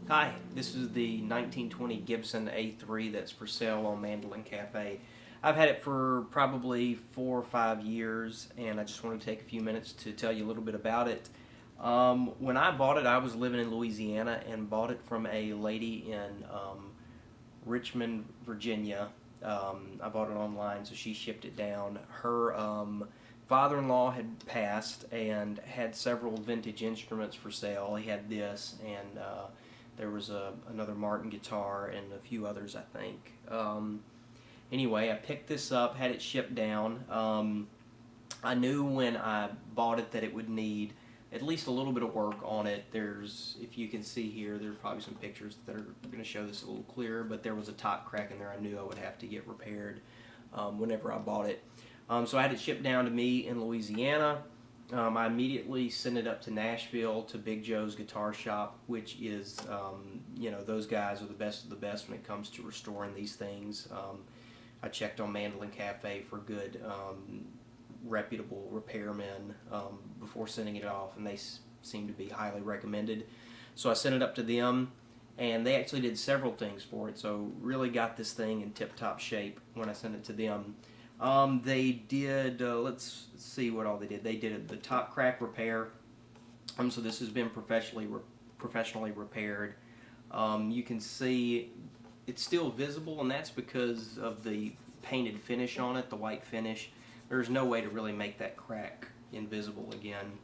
Hi, this is the 1920 Gibson A-3 that's for sale on Mandolin Cafe. I've had it for probably 4 or 5 years, and I just want to take a few minutes to tell you a little bit about it. When I bought it, I was living in Louisiana and bought it from a lady in Richmond, Virginia. I bought it online, so she shipped it down. Her father-in-law had passed and had several vintage instruments for sale. He had this, and there was another Martin guitar and a few others, I think. Anyway, I picked this up, had it shipped down. I knew when I bought it that it would need at least a little bit of work on it. If you can see here, there's probably some pictures that are going to show this a little clearer, but there was a top crack in there I knew I would have to get repaired whenever I bought it. So I had it shipped down to me in Louisiana. I immediately sent it up to Nashville to Big Joe's Guitar Shop, which is, you know, those guys are the best of the best when it comes to restoring these things. I checked on Mandolin Cafe for good, reputable repairmen before sending it off, and they seem to be highly recommended. So I sent it up to them, and they actually did several things for it, so really got this thing in tip-top shape when I sent it to them. They did, let's see what all they did. They did the top crack repair. So this has been professionally repaired. You can see it's still visible, and that's because of the painted finish on it, the white finish. There's no way to really make that crack invisible again.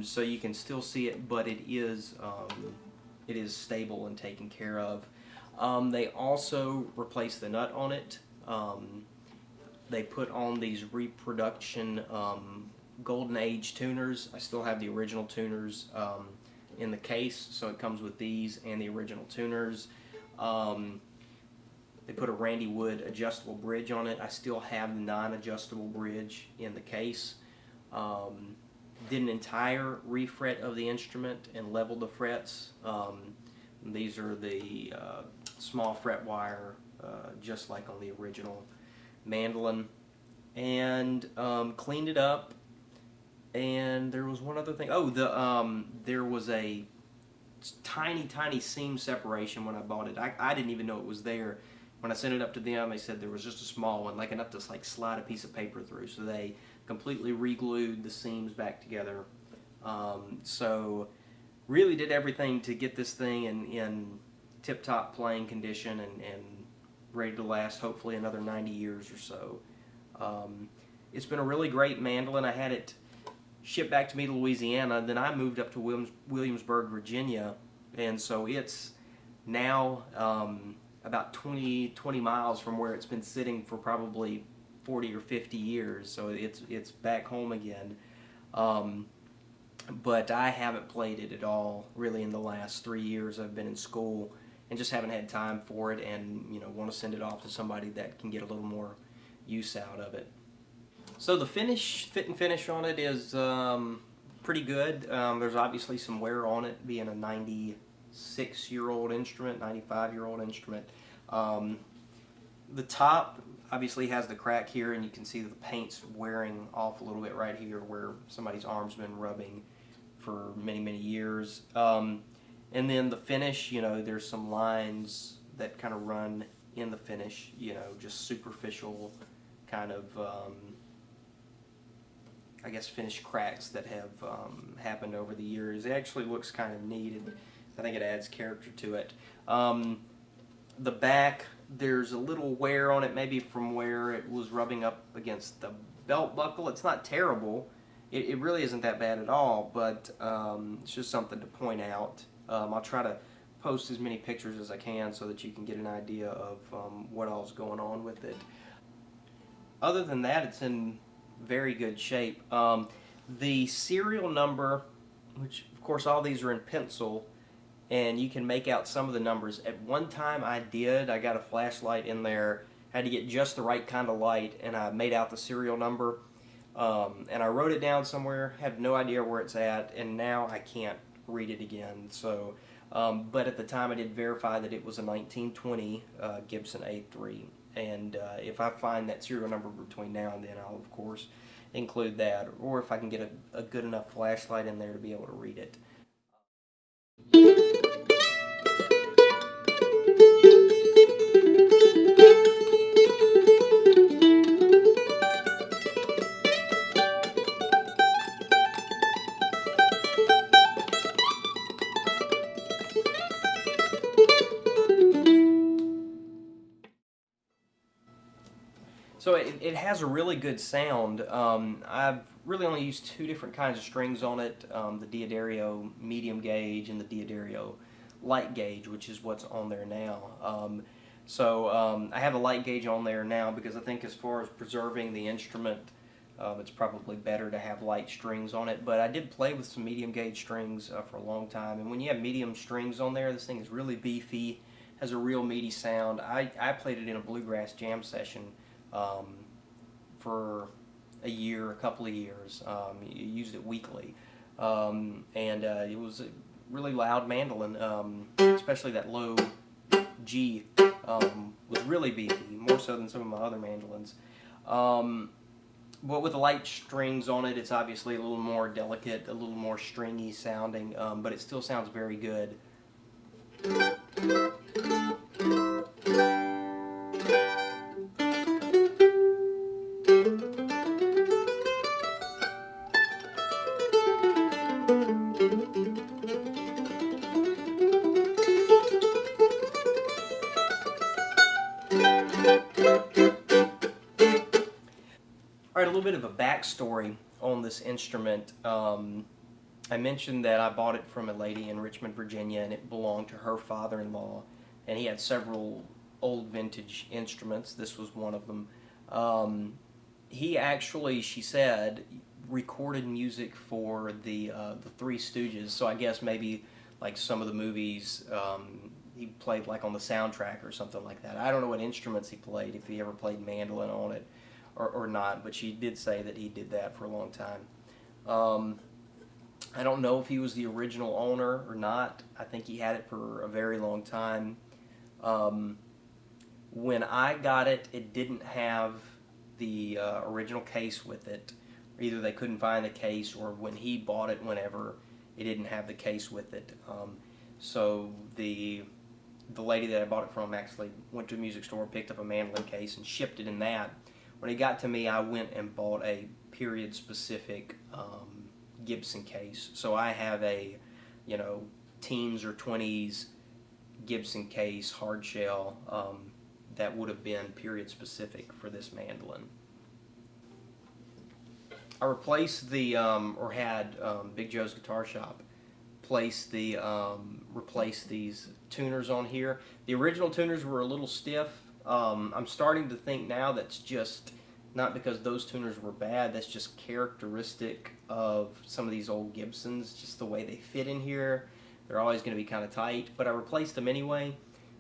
So you can still see it, but it is stable and taken care of. They also replaced the nut on it. They put on these Reproduction Golden Age tuners. I still have the original tuners in the case, so it comes with these and the original tuners. They put a Randy Wood adjustable bridge on it. I still have the non-adjustable bridge in the case. Did an entire refret of the instrument and leveled the frets. These are the small fret wire, just like on the original mandolin, and cleaned it up. And there was one other thing. Oh, there was a tiny seam separation when I bought it. I didn't even know it was there. When I sent it up to them, they said there was just a small one, like enough to like slide a piece of paper through. So they completely re-glued the seams back together. So really did everything to get this thing in tip-top playing condition and ready to last hopefully another 90 years or so. It's been a really great mandolin. I had it shipped back to me to Louisiana, then I moved up to Williamsburg, Virginia, and so it's now about 20 miles from where it's been sitting for probably 40 or 50 years, so it's back home again. But I haven't played it at all really in the last 3 years. I've been in school and just haven't had time for it, and want to send it off to somebody that can get a little more use out of it. So the fit and finish on it is pretty good. There's obviously some wear on it, being a 96-year-old instrument, 95-year-old instrument. The top, obviously has the crack here, and you can see the paint's wearing off a little bit right here where somebody's arm's been rubbing for many, many years. And then the finish, you know, there's some lines that kind of run in the finish, you know, just superficial kind of, I guess, finish cracks that have happened over the years. It actually looks kind of neat, and I think it adds character to it. The back, there's a little wear on it, maybe from where it was rubbing up against the belt buckle. It's not terrible. It really isn't that bad at all, but it's just something to point out. I'll try to post as many pictures as I can so that you can get an idea of what all's going on with it. Other than that, it's in very good shape. The serial number, which of course all these are in pencil, and you can make out some of the numbers. At one time I got a flashlight in there, had to get just the right kind of light, and I made out the serial number, and I wrote it down somewhere, have no idea where it's at, and now I can't read it again. So, but at the time I did verify that it was a 1920 Gibson A3, and if I find that serial number between now and then, I'll of course include that, or if I can get a good enough flashlight in there to be able to read it. So it has a really good sound. I've really only used two different kinds of strings on it, the Diodario medium gauge and the Diodario light gauge, which is what's on there now. I have a light gauge on there now because I think as far as preserving the instrument, it's probably better to have light strings on it. But I did play with some medium gauge strings for a long time, and when you have medium strings on there, this thing is really beefy, has a real meaty sound. I played it in a bluegrass jam session for a couple of years. Used it weekly, and it was a really loud mandolin, especially that low G was really beefy, more so than some of my other mandolins. But with the light strings on it, it's obviously a little more delicate, a little more stringy sounding, but it still sounds very good. Alright, a little bit of a backstory on this instrument. I mentioned that I bought it from a lady in Richmond, Virginia, and it belonged to her father-in-law, and he had several old vintage instruments. This was one of them. He actually, she said, recorded music for the Three Stooges, so I guess maybe like some of the movies he played like on the soundtrack or something like that. I don't know what instruments he played, if he ever played mandolin on it or not, but she did say that he did that for a long time. I don't know if he was the original owner or not. I think he had it for a very long time. When I got it, it didn't have the original case with it. Either they couldn't find the case, or when he bought it, whenever, it didn't have the case with it. So the lady that I bought it from actually went to a music store, picked up a mandolin case, and shipped it in that. When it got to me, I went and bought a period-specific Gibson case. So I have a, teens or 20s Gibson case, hard shell, that would have been period-specific for this mandolin. I replaced the, or had Big Joe's Guitar Shop replace these tuners on here. The original tuners were a little stiff. I'm starting to think now that's just not because those tuners were bad, that's just characteristic of some of these old Gibsons, just the way they fit in here. They're always going to be kind of tight, but I replaced them anyway.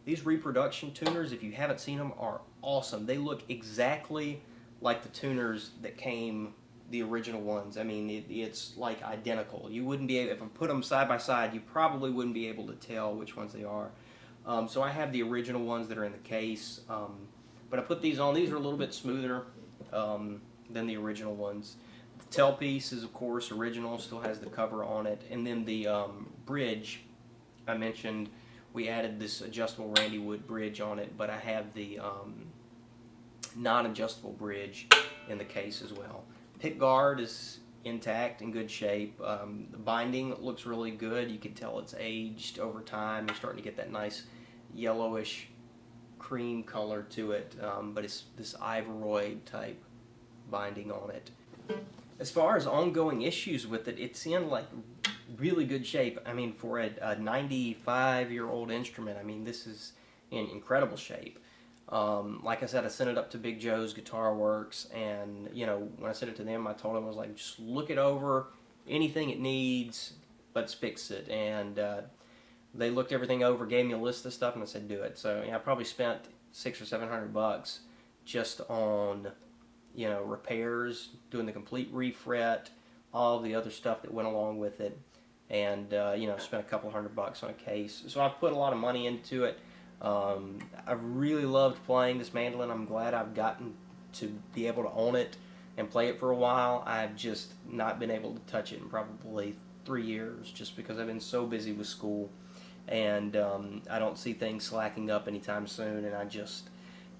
These Reproduction Tuners, if you haven't seen them, are awesome. They look exactly like the tuners that came, the original ones. I mean, it's like identical. You wouldn't be able, if I put them side by side, you probably wouldn't be able to tell which ones they are. So I have the original ones that are in the case, But I put these on. These are a little bit smoother than the original ones. The tailpiece is, of course, original, still has the cover on it. And then the bridge, I mentioned we added this adjustable Randy Wood bridge on it, but I have the non-adjustable bridge in the case as well. Pick guard is intact, in good shape. The binding looks really good. You can tell it's aged over time. You're starting to get that nice yellowish cream color to it, but it's this Ivoroid type binding on it. As far as ongoing issues with it, it's in like really good shape. I mean, for a 95-year-old instrument, I mean, this is in incredible shape. Like I said, I sent it up to Big Joe's Guitar Works, and you know, when I sent it to them, I told them, I was like, just look it over, anything it needs, let's fix it. And they looked everything over, gave me a list of stuff, and I said, do it. So I probably spent $600 or $700 just on, you know, repairs, doing the complete refret, all the other stuff that went along with it, and you know, spent a couple $100 on a case. So I've put a lot of money into it. I've really loved playing this mandolin. I'm glad I've gotten to be able to own it and play it for a while. I've just not been able to touch it in probably 3 years, just because I've been so busy with school, and I don't see things slacking up anytime soon, and I just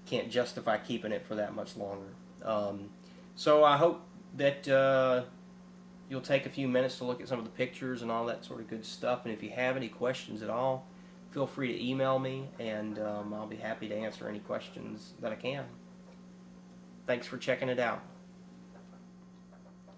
can't justify keeping it for that much longer. So I hope that you'll take a few minutes to look at some of the pictures and all that sort of good stuff, and if you have any questions at all, feel free to email me, and I'll be happy to answer any questions that I can. Thanks for checking it out.